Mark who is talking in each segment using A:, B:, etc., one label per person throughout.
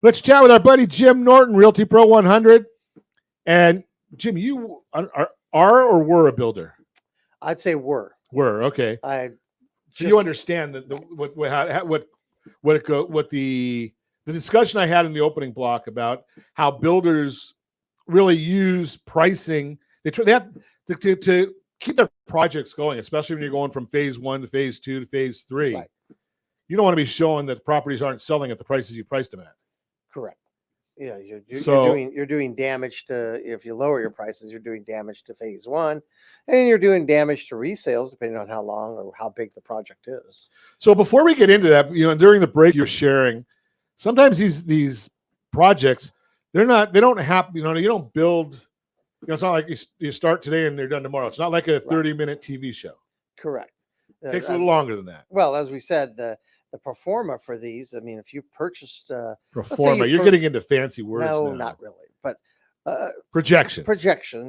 A: Let's chat with our buddy Jim Norton, Realty Pro 100. And Jim, you are or were a builder?
B: I'd say were.
A: Okay. So you understand the discussion I had in the opening block about how builders really use pricing. They have to keep their projects going, especially when you're going from phase 1 to phase 2 to phase 3.
B: Right.
A: You don't want to be showing that properties aren't selling at the prices you priced them at.
B: Correct. Yeah, you're doing damage to, if you lower your prices, you're doing damage to phase 1, and you're doing damage to resales depending on how long or how big the project is.
A: So before we get into that, during the break you're sharing, sometimes these projects, they don't have, you don't build, it's not like you start today and they're done tomorrow. It's not like a 30-minute TV show.
B: Correct.
A: It takes a little longer than that.
B: Well, as we said, the pro forma for these, I mean, if you purchased
A: pro forma, you're getting into fancy words.
B: No,
A: now.
B: Not really, but
A: projection,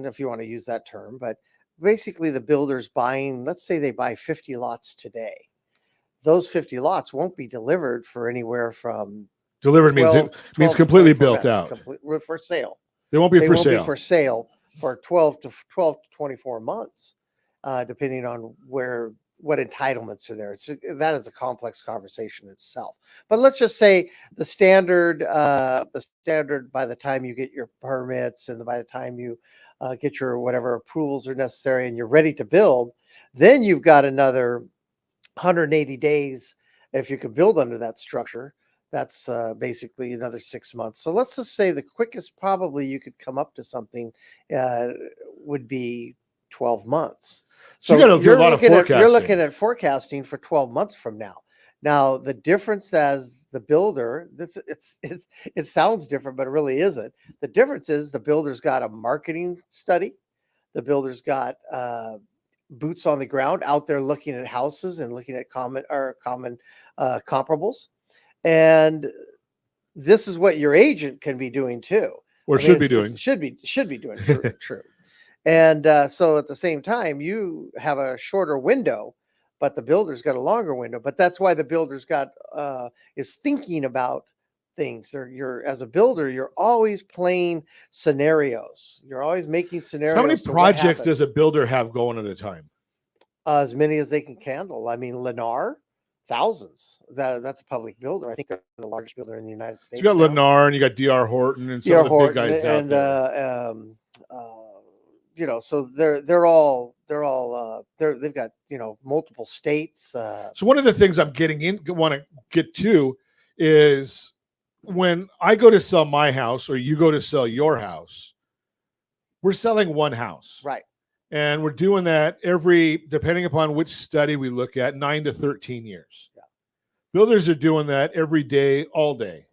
A: if
B: you want to use that term. But basically, the builder's buying, let's say they buy 50 lots today. Those 50 lots won't be delivered for anywhere from
A: delivered 12 means completely built out
B: for sale.
A: They won't be for sale.
B: Be for sale for 12 to 24 months, depending on what entitlements are there. That is a complex conversation itself. But let's just say the standard by the time you get your permits and by the time you get your whatever approvals are necessary and you're ready to build, then you've got another 180 days. If you could build under that structure, that's basically another 6 months. So let's just say the quickest probably you could come up to something would be 12 months.
A: So you got to do a lot of forecasting.
B: You're looking at forecasting for 12 months from now. Now, the difference as the builder, it sounds different, but it really isn't. The difference is the builder's got a marketing study. The builder's got boots on the ground out there looking at houses and looking at common comparables. And this is what your agent can be doing too.
A: Or should be doing.
B: Should be doing. True. And so at the same time, you have a shorter window, but the builder's got a longer window. But that's why the builder's is thinking about things. You're as a builder, you're always playing scenarios. You're always making scenarios.
A: So how many projects does a builder have going at a time?
B: As many as they can handle. I mean, Lennar, thousands. That's a public builder. I think they're the largest builder in the United States.
A: So you got Lennar and you got D.R. Horton and some of the big guys out there.
B: So they've got multiple states.
A: So one of the things want to get to is when I go to sell my house or you go to sell your house, we're selling one house,
B: right?
A: And we're doing that depending upon which study we look at, 9 to 13 years.
B: Yeah.
A: Builders are doing that every day, all day.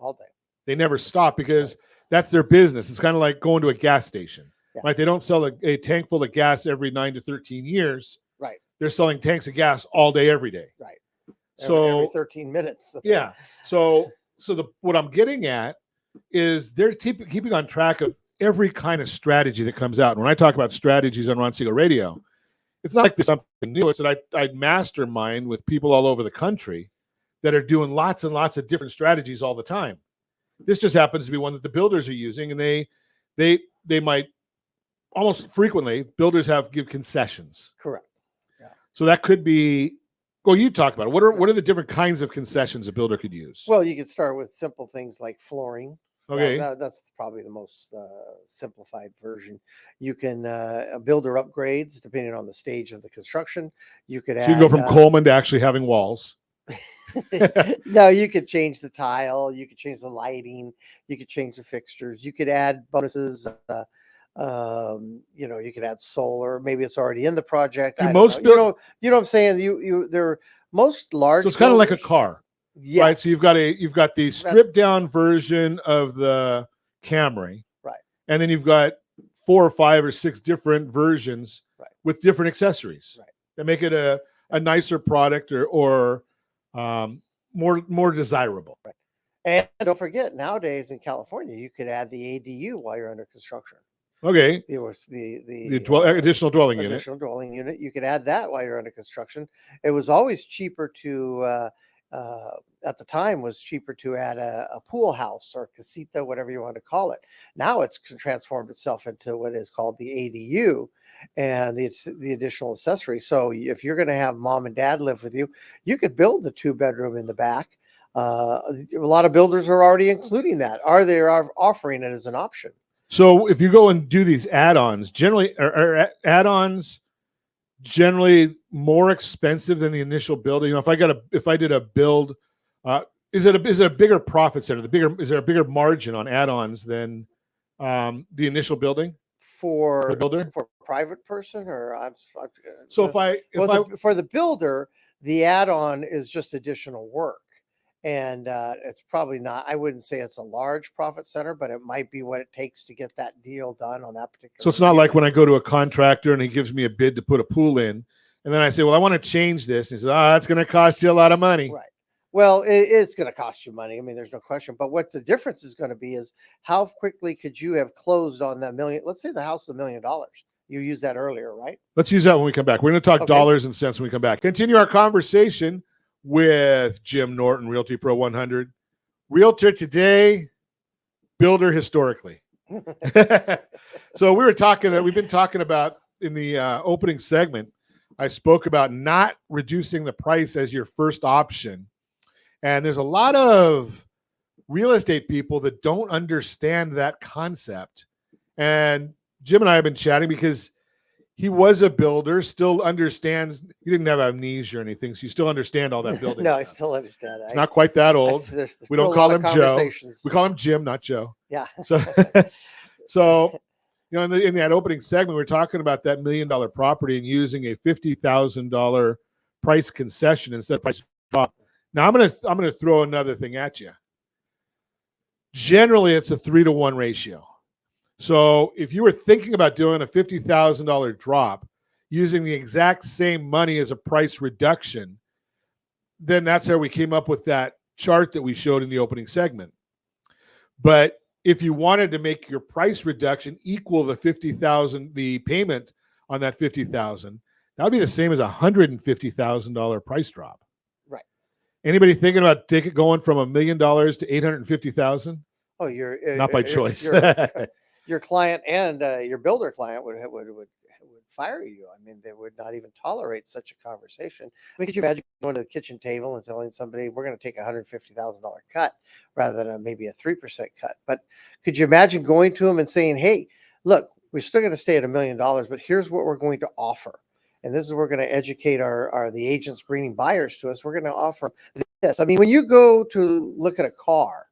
A: They never stop because that's their business. It's kind of like going to a gas station. Yeah. Right, they don't sell a tank full of gas every 9 to 13 years.
B: Right,
A: they're selling tanks of gas all day, every day.
B: Right,
A: every
B: 13 minutes.
A: Yeah. So what I'm getting at is they're keeping on track of every kind of strategy that comes out. And when I talk about strategies on Ron Siegel Radio, it's not like there's something new. It's that I mastermind with people all over the country that are doing lots and lots of different strategies all the time. This just happens to be one that the builders are using, and they might. Almost frequently, builders give concessions.
B: Correct. Yeah.
A: So that could be. Well, you talk about it. What are the different kinds of concessions a builder could use?
B: Well, you could start with simple things like flooring.
A: Okay.
B: That's probably the most simplified version. You can builder upgrades depending on the stage of the construction. You could add.
A: So you go from Coleman to actually having walls.
B: No, you could change the tile. You could change the lighting. You could change the fixtures. You could add bonuses. You could add solar. Maybe it's already in the project. You know what I'm saying? They're most large.
A: So it's kind of like a car.
B: Yes.
A: Right. So you've got the stripped down version of the Camry.
B: Right.
A: And then you've got 4 or 5 or 6 different versions with different accessories that make it a nicer product or more desirable.
B: Right. And don't forget, nowadays in California, you could add the ADU while you're under construction.
A: Okay.
B: It was the
A: additional dwelling unit.
B: Additional dwelling unit. You could add that while you're under construction. It was always cheaper to at the time was cheaper to add a pool house or casita, whatever you want to call it. Now it's transformed itself into what is called the ADU and the additional accessory. So if you're going to have mom and dad live with you, you could build the 2-bedroom in the back. A lot of builders are already including that. They are offering it as an option.
A: So if you go and do these add-ons, generally are add-ons generally more expensive than the initial build? You know, if I did a build, is it a bigger profit center? Is there a bigger margin on add-ons than the initial building
B: For
A: the builder?
B: For a private person, or
A: So
B: for the builder, the add-on is just additional work. And it's probably not, I wouldn't say it's a large profit center, but it might be what it takes to get that deal done on that particular.
A: So it's not like when I go to a contractor and he gives me a bid to put a pool in, and then I say, well, I want to change this. And he says, that's going to cost you a lot of money.
B: Right. Well, it's going to cost you money. I mean, there's no question. But what the difference is going to be is how quickly could you have closed on that million? Let's say the house is $1 million. You used that earlier, right?
A: Let's use that when we come back. We're going to talk dollars and cents when we come back. Continue our conversation with Jim Norton, Realty Pro 100. Realtor today, builder historically. So we've been talking about in the opening segment, I spoke about not reducing the price as your first option. And there's a lot of real estate people that don't understand that concept. And Jim and I have been chatting because he was a builder, still understands. He didn't have amnesia or anything, so you still understand all that building.
B: No,
A: stuff.
B: I still understand.
A: It's not quite that old. We don't call him Joe. We call him Jim, not Joe.
B: Yeah.
A: So you know, in that opening segment, we're talking about that $1 million property and using a $50,000 price concession instead of price drop. Now I'm gonna throw another thing at you. Generally, it's a 3-to-1 ratio. So if you were thinking about doing a $50,000 drop using the exact same money as a price reduction, then that's how we came up with that chart that we showed in the opening segment. But if you wanted to make your price reduction equal the the payment on that $50,000, that would be the same as a $150,000 price drop.
B: Right.
A: Anybody thinking about going from $1 million to $850,000?
B: Oh, you're
A: not by choice.
B: Your client and your builder client would fire you. I mean, they would not even tolerate such a conversation. I mean, could you imagine going to the kitchen table and telling somebody we're going to take $150,000 cut rather than maybe a 3% cut? But could you imagine going to them and saying, hey, look, we're still going to stay at $1 million, but here's what we're going to offer. And this is, we're going to educate the agents bringing buyers to us. We're going to offer this. I mean, when you go to look at a car,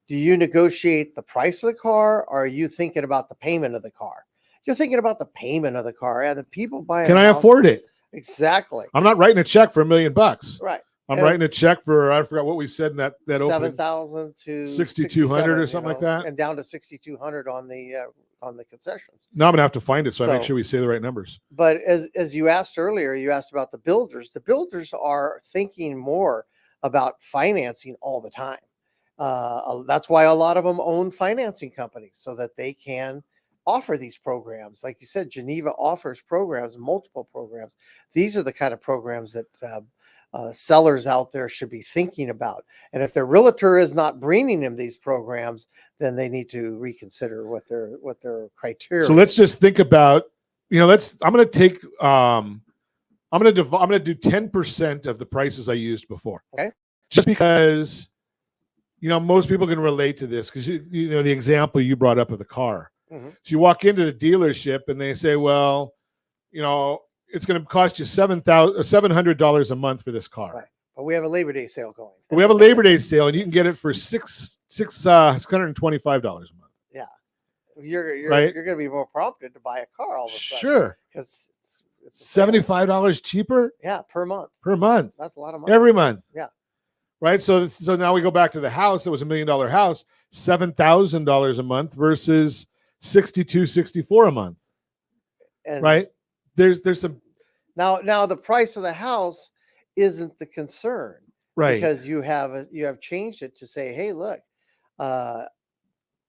B: do you negotiate the price of the car, or are you thinking about the payment of the car? You're thinking about the payment of the car. And the people buying.
A: Can I afford it?
B: Exactly.
A: I'm not writing a check for $1 million.
B: Right.
A: I'm writing a check for, I forgot what we said in that
B: 7,000 to
A: 6,200 or something like that,
B: and down to 6,200 on the concessions.
A: Now I'm gonna have to find it, so I make sure we say the right numbers.
B: But as you asked earlier, you asked about the builders. The builders are thinking more about financing all the time. That's why a lot of them own financing companies, so that they can offer these programs. Like you said, Geneva offers programs, multiple programs. These are the kind of programs that sellers out there should be thinking about. And if their realtor is not bringing them these programs, then they need to reconsider what their criteria.
A: So let's just think about, I'm going to take, I'm going to do 10% of the prices I used before.
B: Okay.
A: Just because, most people can relate to this, because the example you brought up of the car.
B: Mm-hmm.
A: So you walk into the dealership and they say, well, it's going to cost you $700 a month for this car.
B: Right. But we have a Labor Day sale going.
A: We have a Labor Day sale, and you can get it for $625 a month.
B: Yeah, you're
A: right?
B: You're going to be more prompted to buy a car all of a sudden.
A: Sure,
B: because it's
A: $75 cheaper.
B: Yeah, per month.
A: That's
B: a lot of money
A: every month.
B: Yeah.
A: Right. So now we go back to the house. It was $1 million house, $7,000 a month versus $6,264 a month.
B: And
A: right. There's some
B: now the price of the house isn't the concern,
A: right?
B: Because you have changed it to say, hey, look, I've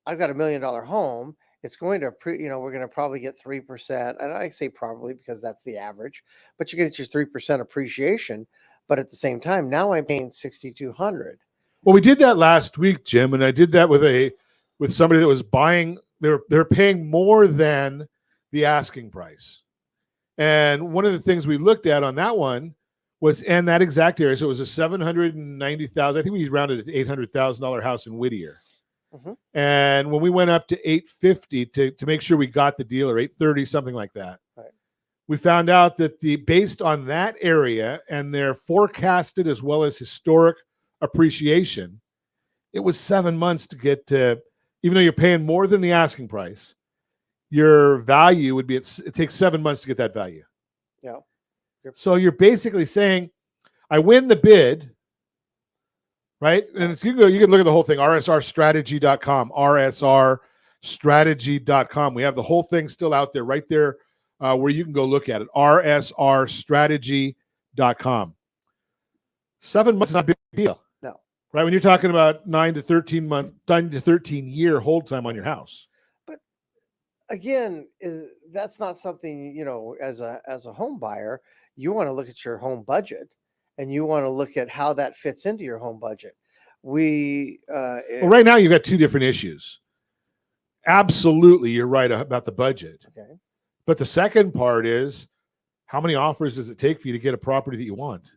B: got $1 million home. It's going to we're going to probably get 3%, and I say probably because that's the average, but you get your 3% appreciation. But at the same time, now I'm paying $6,200.
A: Well, we did that last week, Jim, and I did that with somebody that was buying. They're paying more than the asking price. And one of the things we looked at on that one was in that exact area. So it was a $790,000. I think we rounded it to $800,000 house in Whittier.
B: Mm-hmm.
A: And when we went up to $850 to make sure we got the deal, or $830, something like that,
B: right,
A: we found out that based on that area and their forecasted as well as historic appreciation, it was 7 months to get to, even though you're paying more than the asking price, your value would be, it takes 7 months to get that value.
B: Yeah.
A: So you're basically saying, I win the bid, right? And you can look at the whole thing, rsrstrategy.com, rsrstrategy.com. We have the whole thing still out there right there where you can go look at it, rsrstrategy.com. 7 months is not a big deal.
B: No.
A: Right? When you're talking about 9 to 13 year hold time on your house.
B: But again, that's not something, as a home buyer, you want to look at your home budget and you want to look at how that fits into your home budget. Well,
A: right now you've got two different issues. Absolutely, you're right about the budget.
B: Okay.
A: But the second part is, how many offers does it take for you to get a property that you want?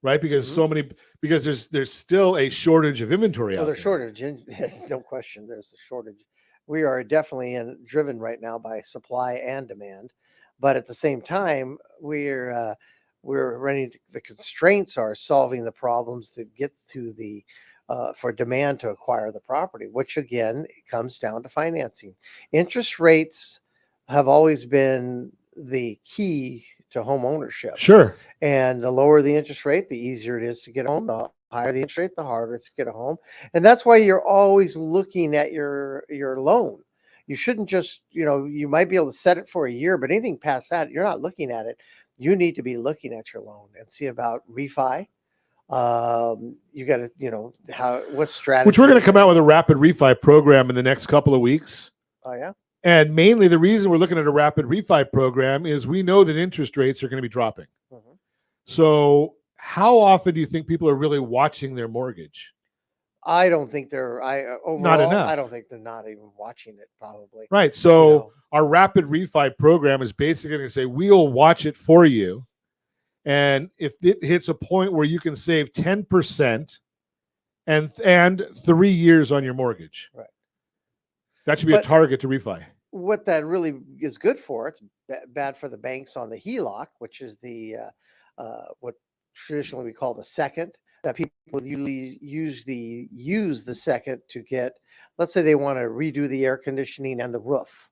A: Right? Because there's still a shortage of inventory out there.
B: There's shortage. There's no question. There's a shortage. We are definitely driven right now by supply and demand, but at the same time, we're running. The constraints are solving the problems that get to for demand to acquire the property, which again comes down to financing. Interest rates have always been the key to home ownership.
A: Sure.
B: And the lower the interest rate, the easier it is to get a home. The higher the interest rate, the harder it's to get a home. And that's why you're always looking at your loan. You shouldn't just, you might be able to set it for a year, but anything past that, you're not looking at it. You need to be looking at your loan and see about refi. You got to, what strategy.
A: Which we're going to come out with a rapid refi program in the next couple of weeks.
B: Oh, yeah.
A: And mainly the reason we're looking at a rapid refi program is we know that interest rates are going to be dropping. Mm-hmm. So how often do you think people are really watching their mortgage?
B: I don't think overall,
A: not enough.
B: I don't think they're not even watching it probably.
A: Right. So our rapid refi program is basically going to say, we'll watch it for you. And if it hits a point where you can save 10% and 3 years on your mortgage,
B: right,
A: that should be a target to refi.
B: What that really is good for, it's bad for the banks on the HELOC, which is the what traditionally we call the second, that people usually use the second to get, let's say they want to redo the air conditioning and the roof.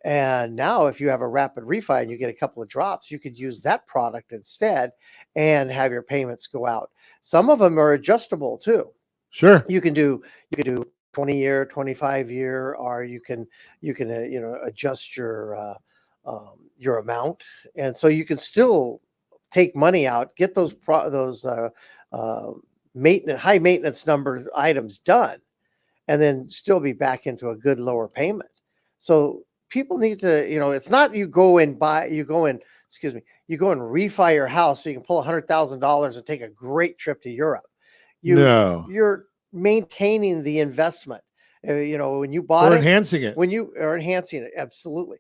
B: And now if you have a rapid refi and you get a couple of drops, you could use that product instead and have your payments go out. Some of them are adjustable too.
A: Sure.
B: You can do 20-year, 25-year, or you can adjust your amount, and so you can still take money out, get those high maintenance number items done, and then still be back into a good lower payment. So people need to, it's not you go and refi your house so you can pull $100,000 and take a great trip to Europe. You're maintaining the investment. When you bought
A: or enhancing it.
B: When you are enhancing it, absolutely.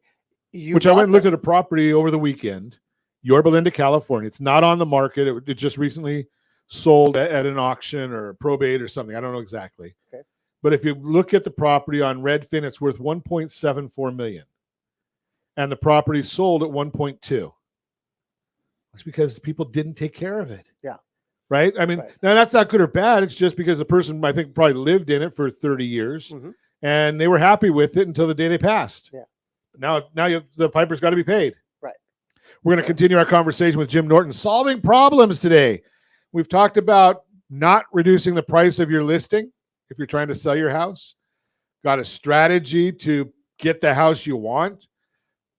A: Which I went and looked at a property over the weekend, Yorba Linda, California. It's not on the market. It just recently sold at an auction or a probate or something. I don't know exactly.
B: Okay.
A: But if you look at the property on Redfin, it's worth $1.74 million. And the property sold at 1.2. It's because people didn't take care of it.
B: Yeah.
A: Right? I mean, Now that's not good or bad. It's just because the person, I think, probably lived in it for 30 years and they were happy with it until the day they passed.
B: Yeah.
A: Now the piper's got to be paid.
B: Right.
A: We're going to continue our conversation with Jim Norton, solving problems today. We've talked about not reducing the price of your listing if you're trying to sell your house. Got a strategy to get the house you want,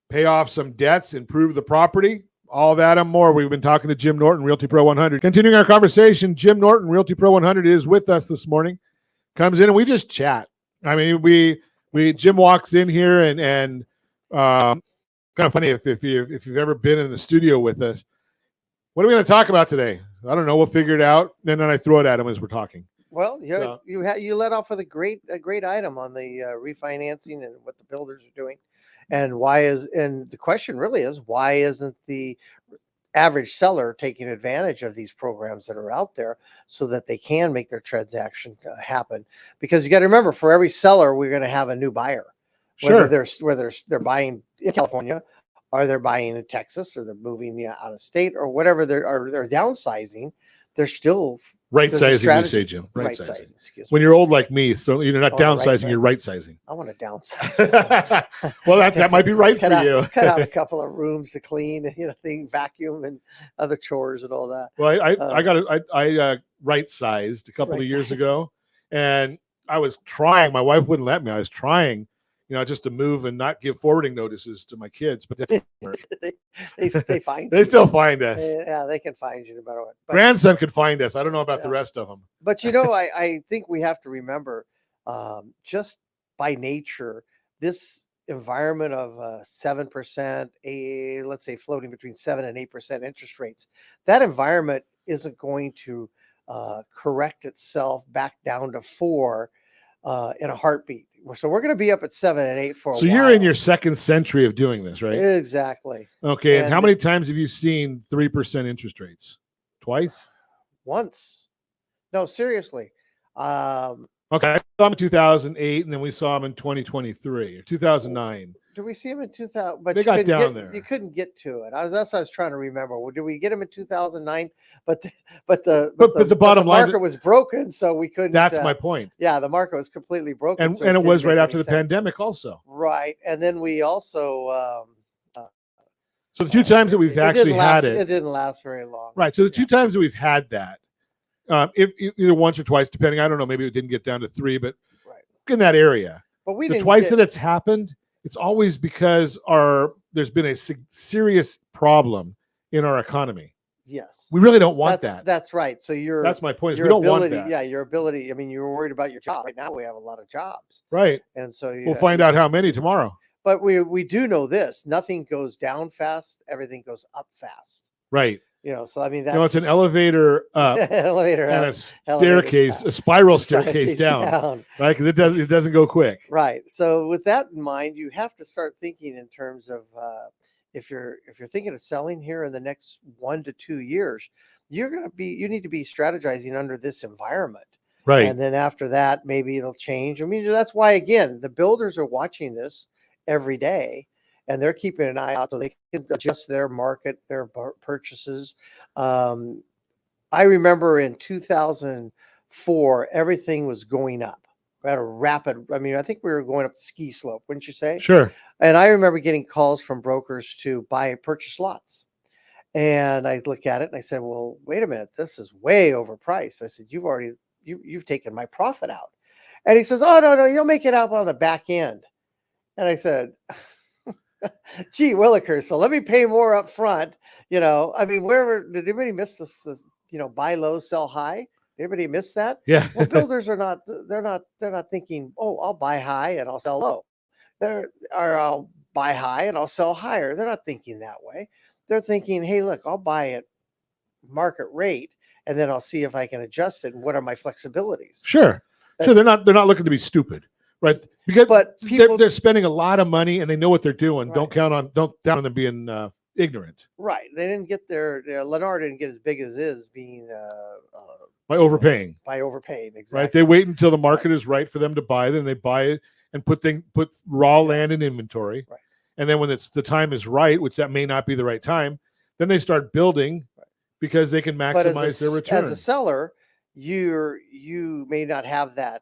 A: pay off some debts, improve the property. All that and more. We've been talking to Jim Norton, Realty Pro 100. Continuing our conversation, Jim Norton, Realty Pro 100 is with us this morning. Comes in and we just chat. I mean, Jim walks in here and kind of funny if you've ever been in the studio with us. What are we going to talk about today? I don't know. We'll figure it out. And then I throw it at him as we're talking.
B: Well,
A: So-
B: you let off with a great item on the refinancing and what the builders are doing, and the question really is, why isn't the average seller taking advantage of these programs that are out there so that they can make their transaction happen? Because you got to remember, for every seller, we're going to have a new buyer. Whether they're buying in California, or they're buying in Texas, or they're moving out of state, or whatever they're downsizing, they're still
A: Right
B: there's a
A: sizing, you
B: strategy.
A: say, Jim. Right
B: Right
A: sizing.
B: sizing. Excuse me.
A: When you're old like me, so you're not
B: Oh, the right
A: downsizing,
B: size.
A: you're right sizing.
B: I want to downsize.
A: Well, that might be right for you.
B: Cut out a couple of rooms to clean, vacuum and other chores and all that.
A: Well, I right sized a couple of years ago, and I was trying. My wife wouldn't let me. I was trying, just to move and not give forwarding notices to my kids, but that didn't work.
B: they find
A: They still find us.
B: Yeah, they can find you no matter what. But,
A: Grandson could find us. I don't know about the rest of them.
B: but I think we have to remember, just by nature, this environment of 7%, let's say floating between 7 and 8% interest rates, that environment isn't going to correct itself back down to 4 in a heartbeat. So we're going to be up at 7 and 8 for a while.
A: So you're in your second century of doing this, right?
B: Exactly.
A: Okay. And how many times have you seen 3% interest rates? Twice?
B: Once. No, seriously.
A: Okay. I saw him in 2008, and then we saw him in 2023 or 2009.
B: Did we see him in 2000? But
A: They got down there.
B: You couldn't get to it. That's what I was trying to remember. Well, did we get him in 2009? But the
A: bottom line,
B: market was broken, so we couldn't.
A: That's my point.
B: Yeah, the market was completely broken,
A: And
B: so
A: it
B: didn't
A: was
B: make
A: right
B: any
A: after the
B: sense.
A: pandemic, also.
B: Right, and then we also.
A: So the two times that we've actually had
B: it didn't last very long.
A: Right. So the two times that we've had that, if either once or twice, depending, I don't know, maybe it didn't get down to 3, but in that area.
B: But we
A: the
B: didn't
A: twice that it's happened, it's always because there's been a serious problem in our economy.
B: Yes.
A: We really don't want that.
B: That's right. So
A: that's my point. Is we don't want that.
B: Yeah, your ability. I mean, you're worried about your job. Right now, we have a lot of jobs.
A: Right.
B: And so
A: we'll find out how many tomorrow.
B: But we do know this: nothing goes down fast. Everything goes up fast.
A: Right.
B: So I mean, that's
A: it's an elevator up,
B: elevator
A: and
B: up,
A: a staircase, a spiral staircase down, right? Because it doesn't go quick.
B: Right. So with that in mind, you have to start thinking in terms of if you're thinking of selling here in the next 1 to 2 years, you need to be strategizing under this environment.
A: Right.
B: And then after that, maybe it'll change. I mean, that's why, again, the builders are watching this every day, and they're keeping an eye out so they can adjust their market, their purchases. I remember in 2004, everything was going up. We had a rapid, I think we were going up the ski slope, wouldn't you say?
A: Sure.
B: And I remember getting calls from brokers to purchase lots. And I look at it and I said, well, wait a minute, this is way overpriced. I said, you've taken my profit out. And he says, oh, no, you'll make it up on the back end. And I said, gee willikers, so let me pay more up front. Wherever, did anybody miss this, buy low, sell high? Did anybody miss that?
A: Yeah.
B: Well, builders are they're not thinking, oh, I'll buy high and I'll sell low. Or I'll buy high and I'll sell higher. They're not thinking that way. They're thinking, hey, look, I'll buy at market rate and then I'll see if I can adjust it. And what are my flexibilities?
A: Sure. They're not looking to be stupid. Right, because they're spending a lot of money and they know what they're doing. Right. Don't count on them being ignorant.
B: Right, they didn't get Lennar didn't get as big as is being
A: by overpaying.
B: Exactly.
A: Right, they wait until the market is right for them to buy. Then they buy it and put raw land in inventory.
B: Right.
A: And then when the time is right, which that may not be the right time, then they start building because they can maximize their return.
B: As a seller, you may not have that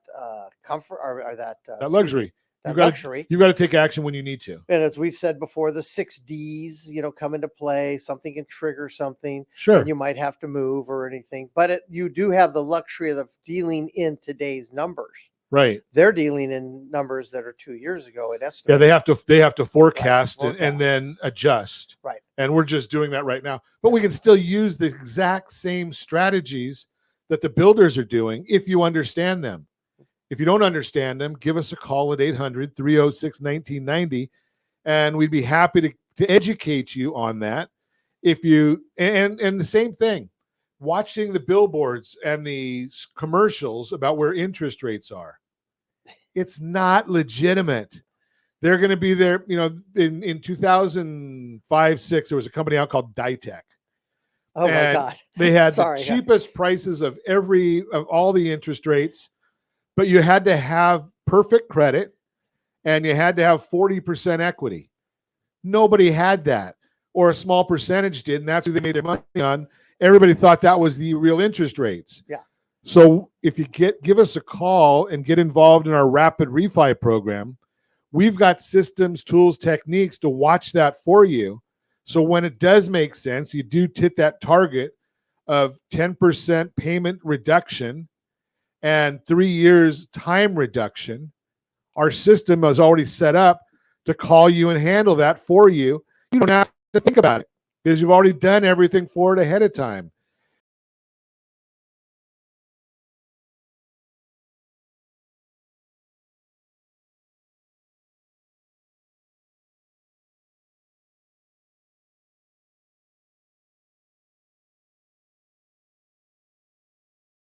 B: comfort or that
A: luxury. You've got to take action when you need to.
B: And as we've said before, the 6 Ds, come into play. Something can trigger something.
A: Sure.
B: And you might have to move or anything. But you do have the luxury of dealing in today's numbers.
A: Right.
B: They're dealing in numbers that are 2 years ago at estimate.
A: Yeah, they have to forecast and then adjust.
B: Right.
A: And we're just doing that right now. But we can still use the exact same strategies that the builders are doing if you understand them. If you don't understand them, give us a call at 800-306-1990, and we'd be happy to educate you on that. If you and the same thing, watching the billboards and the commercials about where interest rates are. It's not legitimate. They're going to be there. In 2005, 6, there was a company out called Ditech.
B: Oh my God.
A: They had
B: Sorry.
A: the cheapest prices of all the interest rates, but you had to have perfect credit and you had to have 40% equity. Nobody had that, or a small percentage did, and that's who they made their money on. Everybody thought that was the real interest rates.
B: Yeah.
A: So if you give us a call and get involved in our rapid refi program, we've got systems, tools, techniques to watch that for you. So when it does make sense, you do hit that target of 10% payment reduction and 3 years time reduction. Our system is already set up to call you and handle that for you. You don't have to think about it because you've already done everything for it ahead of time.